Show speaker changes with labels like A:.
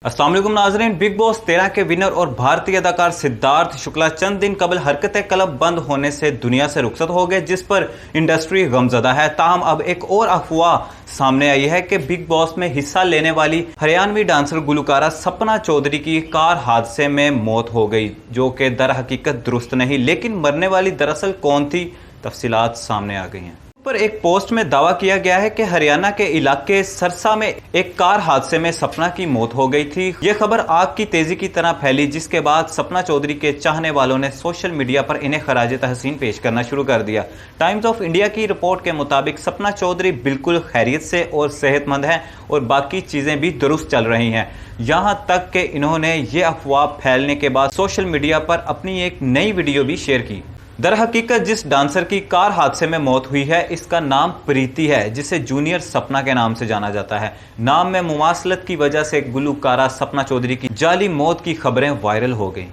A: अस्सलाम वालेकुम नाज़रीन। बिग बॉस 13 के विनर और भारतीय अदाकार सिद्धार्थ शुक्ला चंद दिन कबल हरकतें क्लब बंद होने से दुनिया से रुखसत हो गए, जिस पर इंडस्ट्री गमजदा है। ताहम अब एक और अफवाह सामने आई है कि बिग बॉस में हिस्सा लेने वाली हरियाणवी डांसर गुलकारा सपना चौधरी की कार हादसे में मौत हो गई, जो कि दर हकीकत दुरुस्त नहीं। लेकिन मरने वाली दरअसल कौन थी, तफसीलात सामने आ गई हैं। पर एक पोस्ट में दावा किया गया है कि हरियाणा के इलाके सरसा में एक कार हादसे में सपना की मौत हो गई थी। यह खबर आग की तेजी की तरह फैली, जिसके बाद सपना चौधरी के चाहने वालों ने सोशल मीडिया पर इन्हें खराज तहसीन पेश करना शुरू कर दिया। टाइम्स ऑफ इंडिया की रिपोर्ट के मुताबिक सपना चौधरी बिल्कुल खैरियत से और सेहतमंद हैं और बाकी चीजें भी दुरुस्त चल रही हैं। यहां तक कि इन्होंने ये अफवाह फैलने के बाद सोशल मीडिया पर अपनी एक नई वीडियो भी शेयर की। दरहकीकत जिस डांसर की कार हादसे में मौत हुई है, इसका नाम प्रीति है, जिसे जूनियर सपना के नाम से जाना जाता है। नाम में मुमासलत की वजह से गुलकारा सपना चौधरी की जाली मौत की खबरें वायरल हो गई।